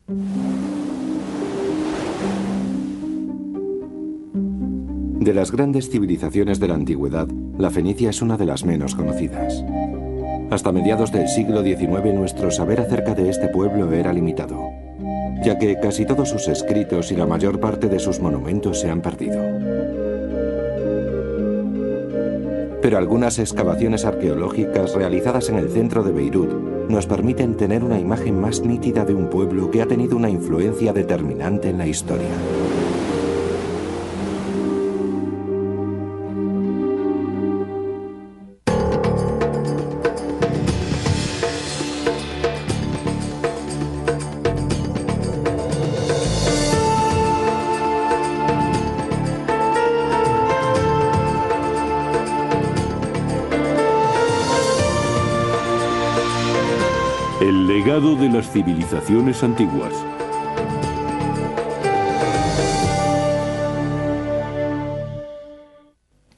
De las grandes civilizaciones de la antigüedad, la fenicia es una de las menos conocidas. Hasta mediados del siglo XIX nuestro saber acerca de este pueblo era limitado, ya que casi todos sus escritos y la mayor parte de sus monumentos se han perdido. Pero algunas excavaciones arqueológicas realizadas en el centro de Beirut nos permiten tener una imagen más nítida de un pueblo que ha tenido una influencia determinante en la historia. El legado de las civilizaciones antiguas.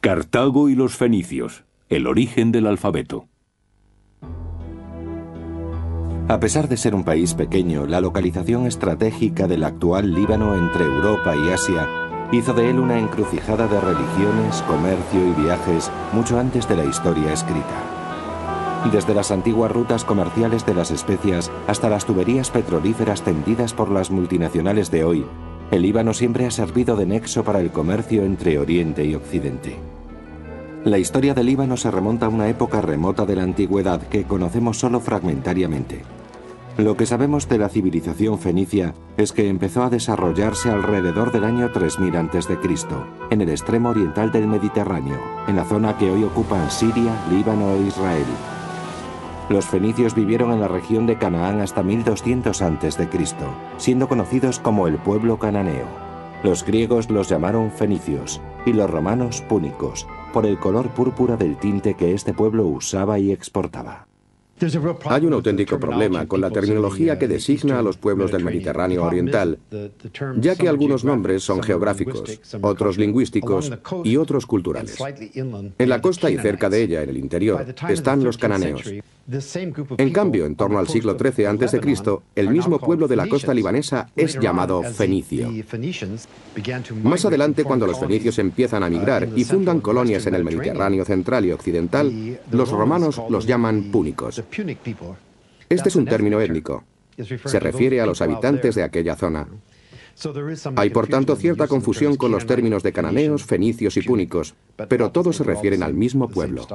Cartago y los fenicios. El origen del alfabeto. A pesar de ser un país pequeño, la localización estratégica del actual Líbano entre Europa y Asia hizo de él una encrucijada de religiones, comercio y viajes mucho antes de la historia escrita. Desde las antiguas rutas comerciales de las especias hasta las tuberías petrolíferas tendidas por las multinacionales de hoy, el Líbano siempre ha servido de nexo para el comercio entre Oriente y Occidente. La historia del Líbano se remonta a una época remota de la antigüedad que conocemos solo fragmentariamente. Lo que sabemos de la civilización fenicia es que empezó a desarrollarse alrededor del año 3000 a.C., en el extremo oriental del Mediterráneo, en la zona que hoy ocupan Siria, Líbano e Israel. Los fenicios vivieron en la región de Canaán hasta 1200 a.C., siendo conocidos como el pueblo cananeo. Los griegos los llamaron fenicios y los romanos púnicos, por el color púrpura del tinte que este pueblo usaba y exportaba. Hay un auténtico problema con la terminología que designa a los pueblos del Mediterráneo oriental, ya que algunos nombres son geográficos, otros lingüísticos y otros culturales. En la costa y cerca de ella, en el interior, están los cananeos. En cambio, en torno al siglo XIII a.C., el mismo pueblo de la costa libanesa es llamado fenicio. Más adelante, cuando los fenicios empiezan a migrar y fundan colonias en el Mediterráneo central y occidental, los romanos los llaman púnicos. Este es un término étnico. Se refiere a los habitantes de aquella zona. Hay, por tanto, cierta confusión con los términos de cananeos, fenicios y púnicos, pero todos se refieren al mismo pueblo.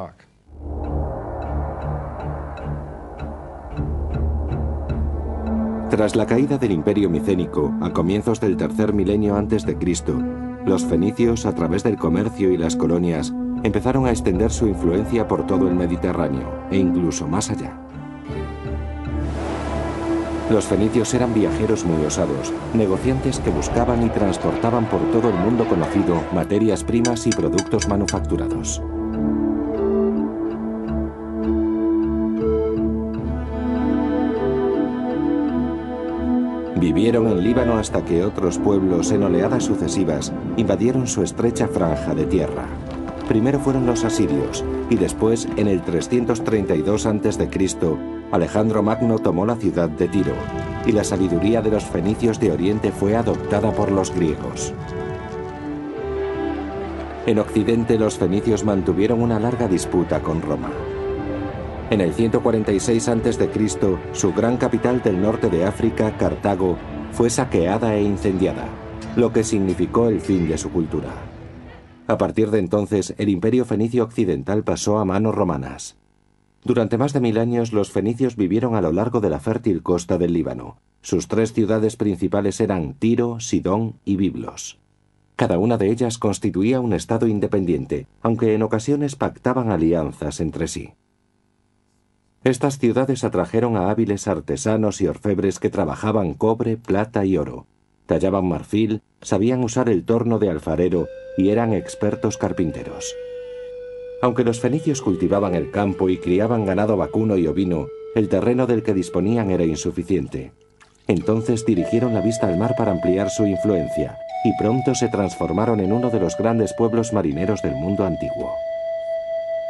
Tras la caída del Imperio Micénico, a comienzos del tercer milenio antes de Cristo, los fenicios, a través del comercio y las colonias, empezaron a extender su influencia por todo el Mediterráneo, e incluso más allá. Los fenicios eran viajeros muy osados, negociantes que buscaban y transportaban por todo el mundo conocido materias primas y productos manufacturados. Vivieron en Líbano hasta que otros pueblos, en oleadas sucesivas, invadieron su estrecha franja de tierra. Primero fueron los asirios, y después, en el 332 a.C., Alejandro Magno tomó la ciudad de Tiro, y la sabiduría de los fenicios de Oriente fue adoptada por los griegos. En Occidente, los fenicios mantuvieron una larga disputa con Roma. En el 146 a.C., su gran capital del norte de África, Cartago, fue saqueada e incendiada, lo que significó el fin de su cultura. A partir de entonces, el imperio fenicio occidental pasó a manos romanas. Durante más de 1000 años, los fenicios vivieron a lo largo de la fértil costa del Líbano. Sus 3 ciudades principales eran Tiro, Sidón y Biblos. Cada una de ellas constituía un estado independiente, aunque en ocasiones pactaban alianzas entre sí. Estas ciudades atrajeron a hábiles artesanos y orfebres que trabajaban cobre, plata y oro, tallaban marfil, sabían usar el torno de alfarero y eran expertos carpinteros. Aunque los fenicios cultivaban el campo y criaban ganado vacuno y ovino, el terreno del que disponían era insuficiente. Entonces dirigieron la vista al mar para ampliar su influencia, y pronto se transformaron en uno de los grandes pueblos marineros del mundo antiguo.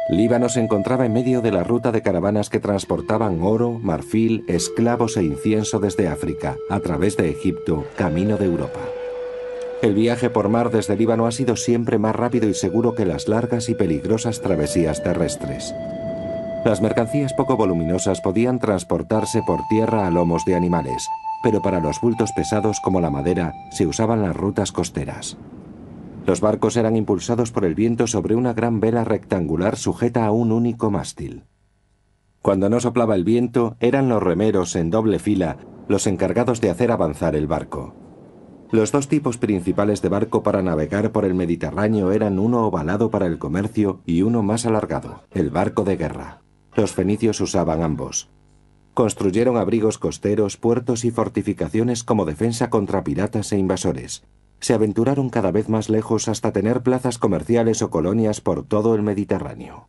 Líbano se encontraba en medio de la ruta de caravanas que transportaban oro, marfil, esclavos e incienso desde África, a través de Egipto, camino de Europa. El viaje por mar desde Líbano ha sido siempre más rápido y seguro que las largas y peligrosas travesías terrestres. Las mercancías poco voluminosas podían transportarse por tierra a lomos de animales, pero para los bultos pesados como la madera se usaban las rutas costeras. Los barcos eran impulsados por el viento sobre una gran vela rectangular sujeta a un único mástil. Cuando no soplaba el viento, eran los remeros en doble fila los encargados de hacer avanzar el barco. Los dos tipos principales de barco para navegar por el Mediterráneo eran uno ovalado para el comercio y uno más alargado, el barco de guerra. Los fenicios usaban ambos. Construyeron abrigos costeros, puertos y fortificaciones como defensa contra piratas e invasores. Se aventuraron cada vez más lejos hasta tener plazas comerciales o colonias por todo el Mediterráneo.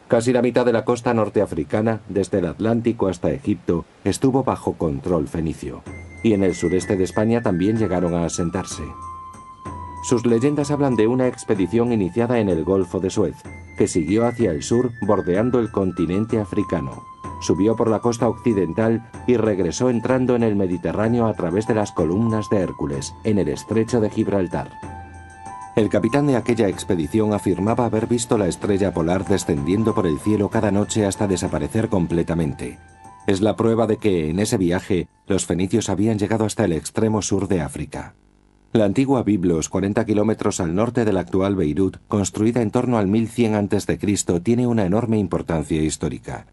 Casi la mitad de la costa norteafricana, desde el Atlántico hasta Egipto, estuvo bajo control fenicio, y en el sureste de España también llegaron a asentarse. Sus leyendas hablan de una expedición iniciada en el Golfo de Suez, que siguió hacia el sur bordeando el continente africano. Subió por la costa occidental y regresó entrando en el Mediterráneo a través de las columnas de Hércules, en el estrecho de Gibraltar. El capitán de aquella expedición afirmaba haber visto la estrella polar descendiendo por el cielo cada noche hasta desaparecer completamente. Es la prueba de que, en ese viaje, los fenicios habían llegado hasta el extremo sur de África. La antigua Biblos, 40 kilómetros al norte de la actual Beirut, construida en torno al 1100 a.C., tiene una enorme importancia histórica.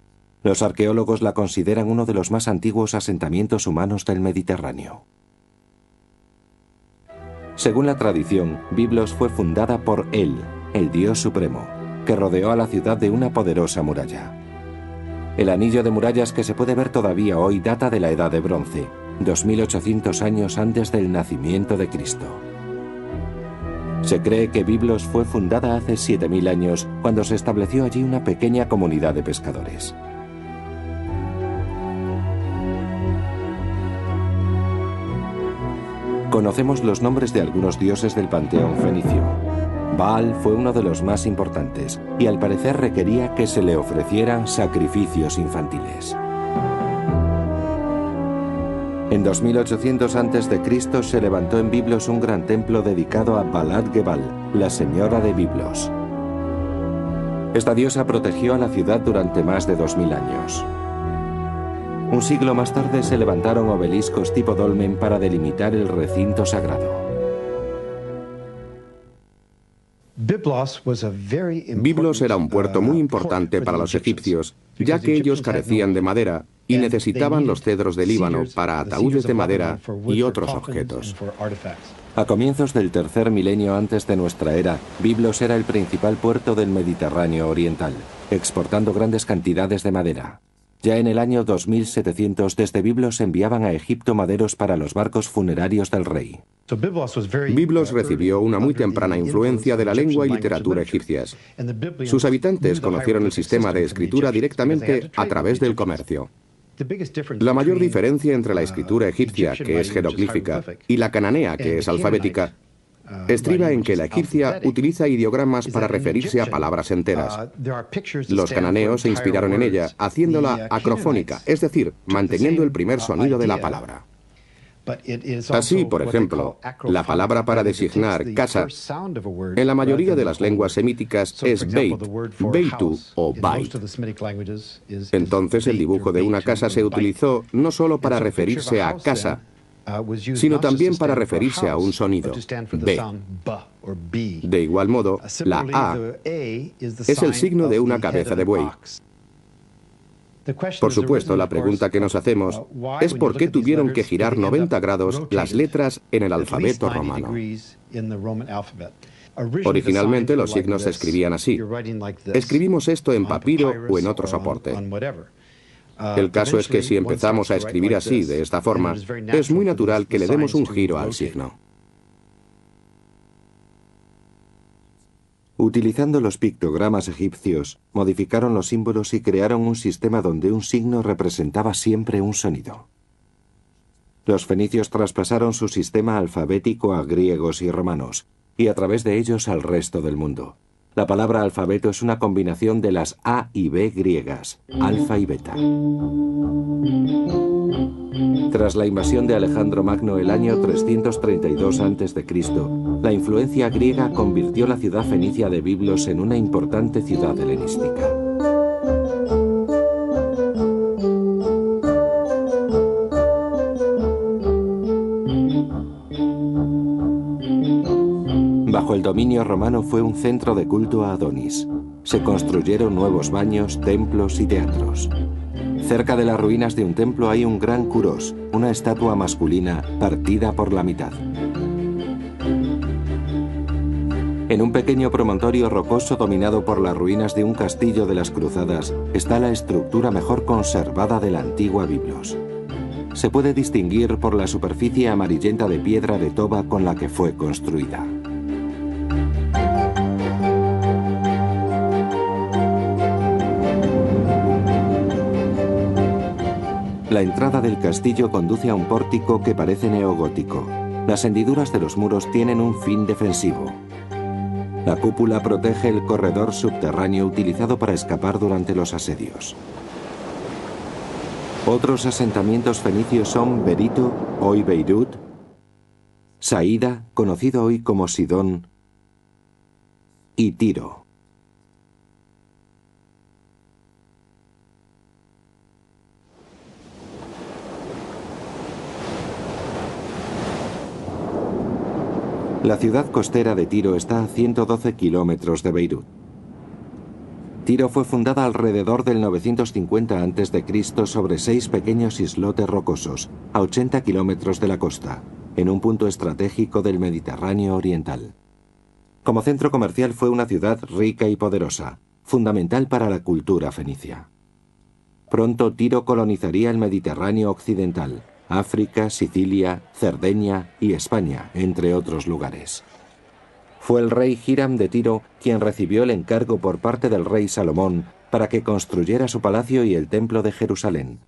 Los arqueólogos la consideran uno de los más antiguos asentamientos humanos del Mediterráneo. Según la tradición, Biblos fue fundada por El dios supremo, que rodeó a la ciudad de una poderosa muralla. El anillo de murallas que se puede ver todavía hoy data de la Edad de Bronce, 2800 años antes del nacimiento de Cristo. Se cree que Biblos fue fundada hace 7000 años, cuando se estableció allí una pequeña comunidad de pescadores. Conocemos los nombres de algunos dioses del panteón fenicio. Baal fue uno de los más importantes, y al parecer requería que se le ofrecieran sacrificios infantiles. En 2800 a.C. se levantó en Biblos un gran templo dedicado a Balat Gebal, la señora de Biblos. Esta diosa protegió a la ciudad durante más de 2000 años. Un siglo más tarde se levantaron obeliscos tipo dolmen para delimitar el recinto sagrado. Biblos era un puerto muy importante para los egipcios, ya que ellos carecían de madera y necesitaban los cedros de Líbano para ataúdes de madera y otros objetos. A comienzos del tercer milenio antes de nuestra era, Biblos era el principal puerto del Mediterráneo oriental, exportando grandes cantidades de madera. Ya en el año 2700 desde Biblos enviaban a Egipto maderos para los barcos funerarios del rey. Biblos recibió una muy temprana influencia de la lengua y literatura egipcias. Sus habitantes conocieron el sistema de escritura directamente a través del comercio. La mayor diferencia entre la escritura egipcia, que es jeroglífica, y la cananea, que es alfabética, estriba en que la egipcia utiliza ideogramas para referirse a palabras enteras. Los cananeos se inspiraron en ella, haciéndola acrofónica, es decir, manteniendo el primer sonido de la palabra. Así, por ejemplo, la palabra para designar casa en la mayoría de las lenguas semíticas es beit, beitu o bait. Entonces el dibujo de una casa se utilizó no solo para referirse a casa, sino también para referirse a un sonido, B. De igual modo, la A es el signo de una cabeza de buey. Por supuesto, la pregunta que nos hacemos es por qué tuvieron que girar 90 grados las letras en el alfabeto romano. Originalmente los signos se escribían así. Escribimos esto en papiro o en otro soporte. El caso es que si empezamos a escribir así, de esta forma, es muy natural que le demos un giro al signo. Utilizando los pictogramas egipcios, modificaron los símbolos y crearon un sistema donde un signo representaba siempre un sonido. Los fenicios traspasaron su sistema alfabético a griegos y romanos, y a través de ellos al resto del mundo. La palabra alfabeto es una combinación de las A y B griegas, alfa y beta. Tras la invasión de Alejandro Magno el año 332 a.C., la influencia griega convirtió la ciudad fenicia de Biblos en una importante ciudad helenística. Bajo el dominio romano fue un centro de culto a Adonis. Se construyeron nuevos baños, templos y teatros. Cerca de las ruinas de un templo hay un gran Kuros, una estatua masculina partida por la mitad. En un pequeño promontorio rocoso dominado por las ruinas de un castillo de las Cruzadas está la estructura mejor conservada de la antigua Biblos. Se puede distinguir por la superficie amarillenta de piedra de toba con la que fue construida. La entrada del castillo conduce a un pórtico que parece neogótico. Las hendiduras de los muros tienen un fin defensivo. La cúpula protege el corredor subterráneo utilizado para escapar durante los asedios. Otros asentamientos fenicios son Berito, hoy Beirut, Saída, conocido hoy como Sidón, y Tiro. La ciudad costera de Tiro está a 112 kilómetros de Beirut. Tiro fue fundada alrededor del 950 a.C. sobre 6 pequeños islotes rocosos, a 80 kilómetros de la costa, en un punto estratégico del Mediterráneo oriental. Como centro comercial fue una ciudad rica y poderosa, fundamental para la cultura fenicia. Pronto Tiro colonizaría el Mediterráneo occidental, África, Sicilia, Cerdeña y España, entre otros lugares. Fue el rey Hiram de Tiro quien recibió el encargo por parte del rey Salomón para que construyera su palacio y el templo de Jerusalén.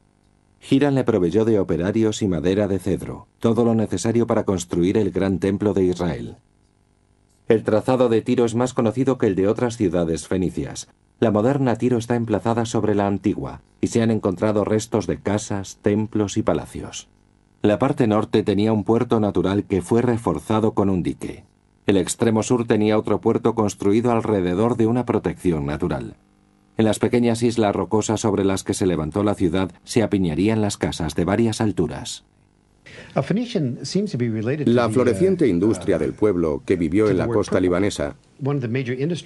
Hiram le proveyó de operarios y madera de cedro, todo lo necesario para construir el gran templo de Israel. El trazado de Tiro es más conocido que el de otras ciudades fenicias. La moderna Tiro está emplazada sobre la antigua, y se han encontrado restos de casas, templos y palacios. La parte norte tenía un puerto natural que fue reforzado con un dique. El extremo sur tenía otro puerto construido alrededor de una protección natural. En las pequeñas islas rocosas sobre las que se levantó la ciudad se apiñarían las casas de varias alturas. La floreciente industria del pueblo que vivió en la costa libanesa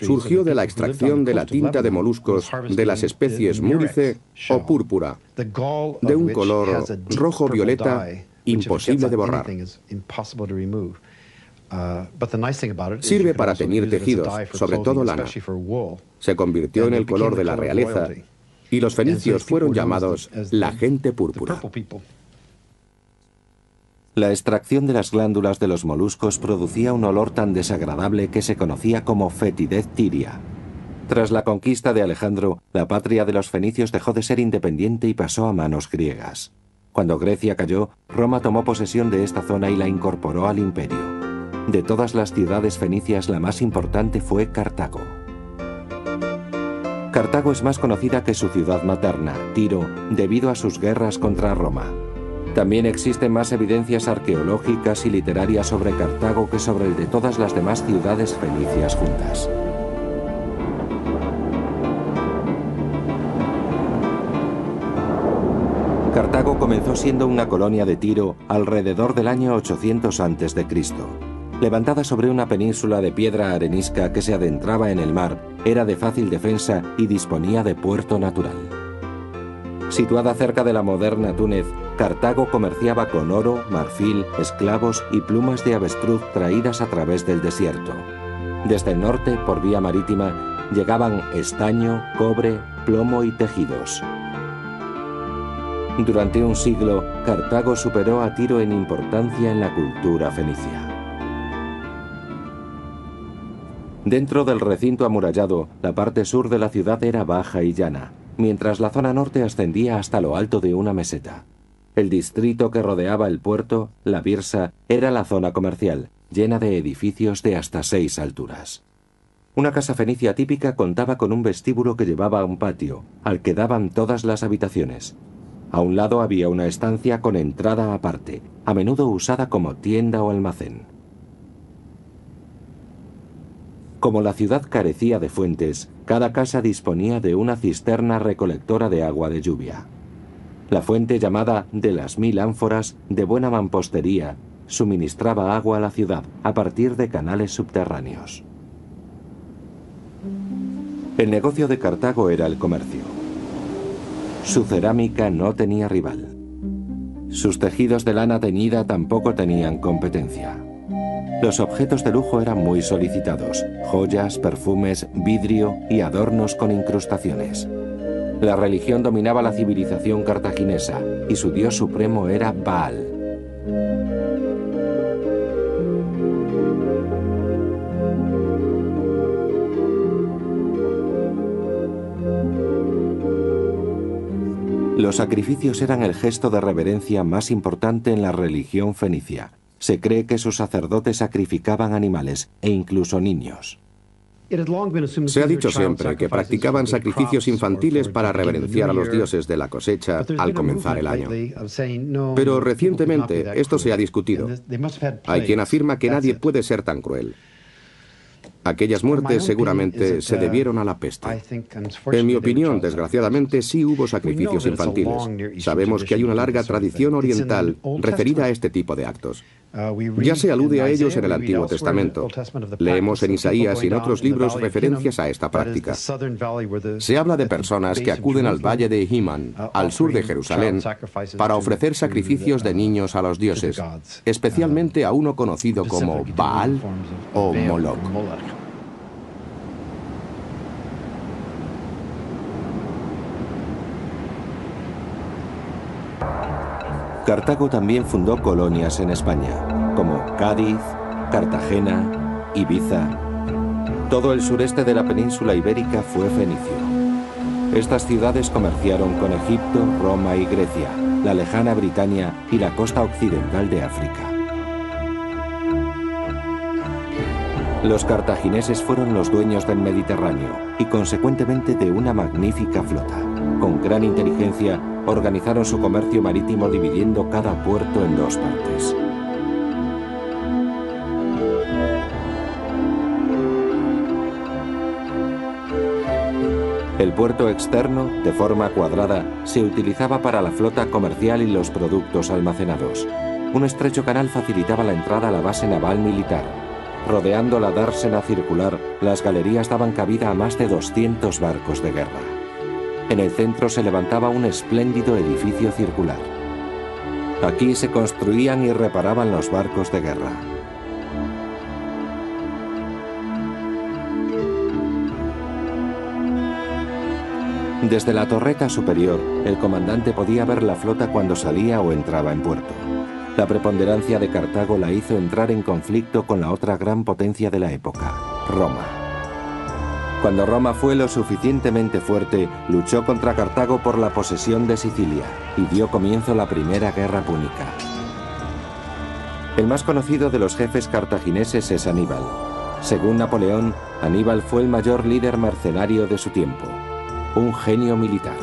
surgió de la extracción de la tinta de moluscos de las especies múrice o púrpura, de un color rojo-violeta imposible de borrar. Sirve para teñir tejidos, sobre todo lana. Se convirtió en el color de la realeza y los fenicios fueron llamados la gente púrpura. La extracción de las glándulas de los moluscos producía un olor tan desagradable que se conocía como fetidez tiria. Tras la conquista de Alejandro, la patria de los fenicios dejó de ser independiente y pasó a manos griegas. Cuando Grecia cayó, Roma tomó posesión de esta zona y la incorporó al imperio. De todas las ciudades fenicias, la más importante fue Cartago. Cartago es más conocida que su ciudad materna, Tiro, debido a sus guerras contra Roma. También existen más evidencias arqueológicas y literarias sobre Cartago que sobre el de todas las demás ciudades fenicias juntas. Cartago comenzó siendo una colonia de Tiro alrededor del año 800 a.C. Levantada sobre una península de piedra arenisca que se adentraba en el mar, era de fácil defensa y disponía de puerto natural. Situada cerca de la moderna Túnez, Cartago comerciaba con oro, marfil, esclavos y plumas de avestruz traídas a través del desierto. Desde el norte, por vía marítima, llegaban estaño, cobre, plomo y tejidos. Durante un siglo, Cartago superó a Tiro en importancia en la cultura fenicia. Dentro del recinto amurallado, la parte sur de la ciudad era baja y llana, mientras la zona norte ascendía hasta lo alto de una meseta. El distrito que rodeaba el puerto, la Birsa, era la zona comercial, llena de edificios de hasta 6 alturas. Una casa fenicia típica contaba con un vestíbulo que llevaba a un patio, al que daban todas las habitaciones. A un lado había una estancia con entrada aparte, a menudo usada como tienda o almacén. Como la ciudad carecía de fuentes, cada casa disponía de una cisterna recolectora de agua de lluvia. La fuente, llamada de las 1000 ánforas, de buena mampostería, suministraba agua a la ciudad a partir de canales subterráneos. El negocio de Cartago era el comercio. Su cerámica no tenía rival. Sus tejidos de lana teñida tampoco tenían competencia. Los objetos de lujo eran muy solicitados: joyas, perfumes, vidrio y adornos con incrustaciones. La religión dominaba la civilización cartaginesa y su dios supremo era Baal. Los sacrificios eran el gesto de reverencia más importante en la religión fenicia. Se cree que sus sacerdotes sacrificaban animales e incluso niños. Se ha dicho siempre que practicaban sacrificios infantiles para reverenciar a los dioses de la cosecha al comenzar el año. Pero recientemente esto se ha discutido. Hay quien afirma que nadie puede ser tan cruel. Aquellas muertes seguramente se debieron a la peste. En mi opinión, desgraciadamente, sí hubo sacrificios infantiles. Sabemos que hay una larga tradición oriental referida a este tipo de actos. Ya se alude a ellos en el Antiguo Testamento. Leemos en Isaías y en otros libros referencias a esta práctica. Se habla de personas que acuden al valle de Himan, al sur de Jerusalén, para ofrecer sacrificios de niños a los dioses, especialmente a uno conocido como Baal o Moloch. Cartago también fundó colonias en España, como Cádiz, Cartagena, Ibiza. Todo el sureste de la península ibérica fue fenicio. Estas ciudades comerciaron con Egipto, Roma y Grecia, la lejana Britania y la costa occidental de África. Los cartagineses fueron los dueños del Mediterráneo y consecuentemente de una magnífica flota. Con gran inteligencia, organizaron su comercio marítimo dividiendo cada puerto en 2 partes. El puerto externo, de forma cuadrada, se utilizaba para la flota comercial y los productos almacenados. Un estrecho canal facilitaba la entrada a la base naval militar. Rodeando la dársena circular, las galerías daban cabida a más de 200 barcos de guerra. En el centro se levantaba un espléndido edificio circular. Aquí se construían y reparaban los barcos de guerra. Desde la torreta superior, el comandante podía ver la flota cuando salía o entraba en puerto. La preponderancia de Cartago la hizo entrar en conflicto con la otra gran potencia de la época, Roma. Cuando Roma fue lo suficientemente fuerte, luchó contra Cartago por la posesión de Sicilia y dio comienzo la Primera Guerra Púnica. El más conocido de los jefes cartagineses es Aníbal. Según Napoleón, Aníbal fue el mayor líder mercenario de su tiempo, un genio militar.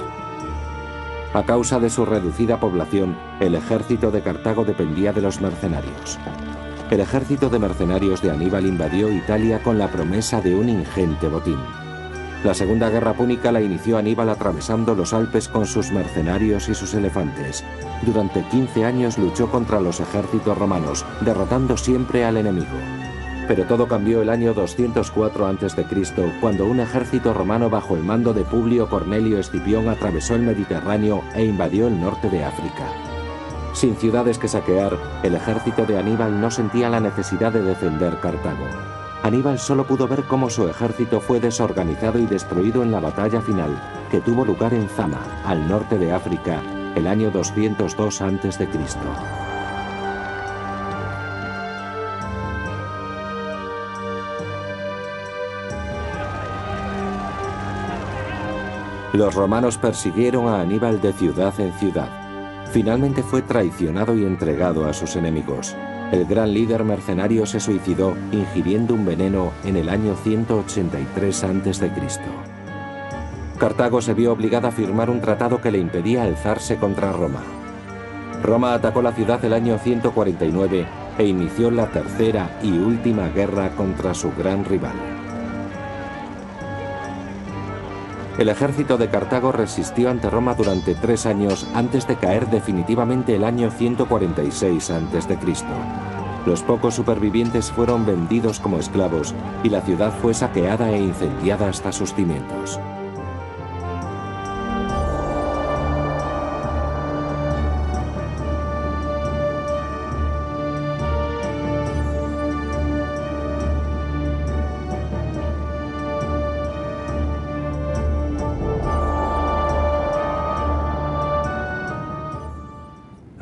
A causa de su reducida población, el ejército de Cartago dependía de los mercenarios. El ejército de mercenarios de Aníbal invadió Italia con la promesa de un ingente botín. La Segunda Guerra Púnica la inició Aníbal atravesando los Alpes con sus mercenarios y sus elefantes. Durante 15 años luchó contra los ejércitos romanos, derrotando siempre al enemigo. Pero todo cambió el año 204 a.C., cuando un ejército romano bajo el mando de Publio Cornelio Escipión atravesó el Mediterráneo e invadió el norte de África. Sin ciudades que saquear, el ejército de Aníbal no sentía la necesidad de defender Cartago. Aníbal solo pudo ver cómo su ejército fue desorganizado y destruido en la batalla final, que tuvo lugar en Zama, al norte de África, el año 202 a.C. Los romanos persiguieron a Aníbal de ciudad en ciudad. Finalmente fue traicionado y entregado a sus enemigos. El gran líder mercenario se suicidó ingiriendo un veneno en el año 183 a.C. Cartago se vio obligada a firmar un tratado que le impedía alzarse contra Roma. Roma atacó la ciudad el año 149 e inició la tercera y última guerra contra su gran rival. El ejército de Cartago resistió ante Roma durante 3 años antes de caer definitivamente el año 146 a.C. Los pocos supervivientes fueron vendidos como esclavos y la ciudad fue saqueada e incendiada hasta sus cimientos.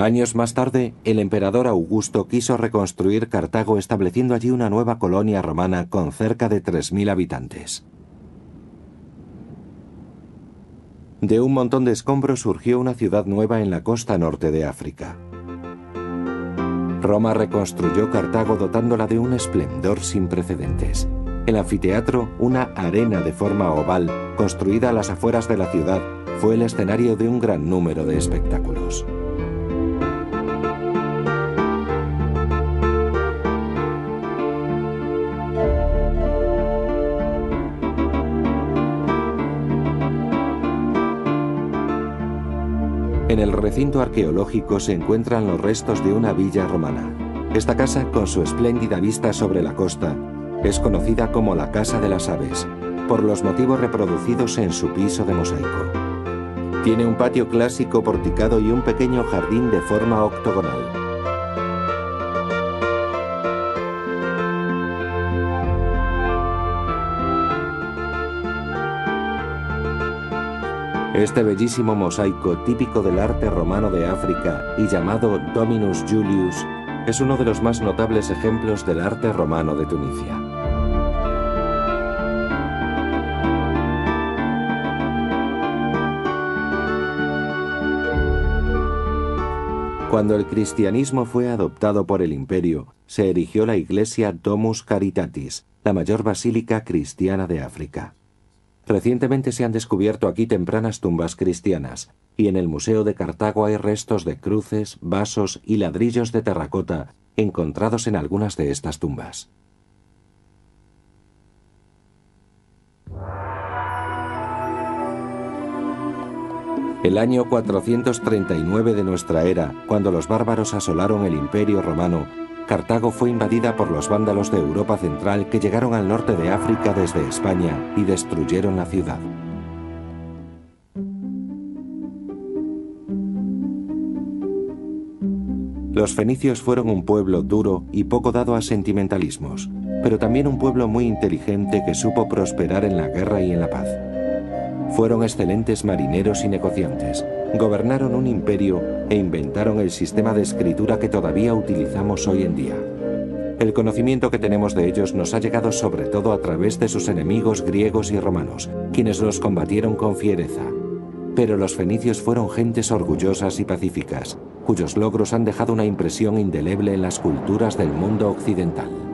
Años más tarde, el emperador Augusto quiso reconstruir Cartago estableciendo allí una nueva colonia romana con cerca de 3.000 habitantes. De un montón de escombros surgió una ciudad nueva en la costa norte de África. Roma reconstruyó Cartago dotándola de un esplendor sin precedentes. El anfiteatro, una arena de forma oval, construida a las afueras de la ciudad, fue el escenario de un gran número de espectáculos. En el recinto arqueológico se encuentran los restos de una villa romana. Esta casa, con su espléndida vista sobre la costa, es conocida como la Casa de las Aves, por los motivos reproducidos en su piso de mosaico. Tiene un patio clásico porticado y un pequeño jardín de forma octogonal. Este bellísimo mosaico, típico del arte romano de África y llamado Dominus Julius, es uno de los más notables ejemplos del arte romano de Tunisia. Cuando el cristianismo fue adoptado por el imperio, se erigió la iglesia Domus Caritatis, la mayor basílica cristiana de África. Recientemente se han descubierto aquí tempranas tumbas cristianas, y en el Museo de Cartago hay restos de cruces, vasos y ladrillos de terracota encontrados en algunas de estas tumbas. El año 439 de nuestra era, cuando los bárbaros asolaron el Imperio Romano, Cartago fue invadida por los vándalos de Europa Central que llegaron al norte de África desde España y destruyeron la ciudad. Los fenicios fueron un pueblo duro y poco dado a sentimentalismos, pero también un pueblo muy inteligente que supo prosperar en la guerra y en la paz. Fueron excelentes marineros y negociantes, gobernaron un imperio e inventaron el sistema de escritura que todavía utilizamos hoy en día. El conocimiento que tenemos de ellos nos ha llegado sobre todo a través de sus enemigos griegos y romanos, quienes los combatieron con fiereza. Pero los fenicios fueron gentes orgullosas y pacíficas, cuyos logros han dejado una impresión indeleble en las culturas del mundo occidental.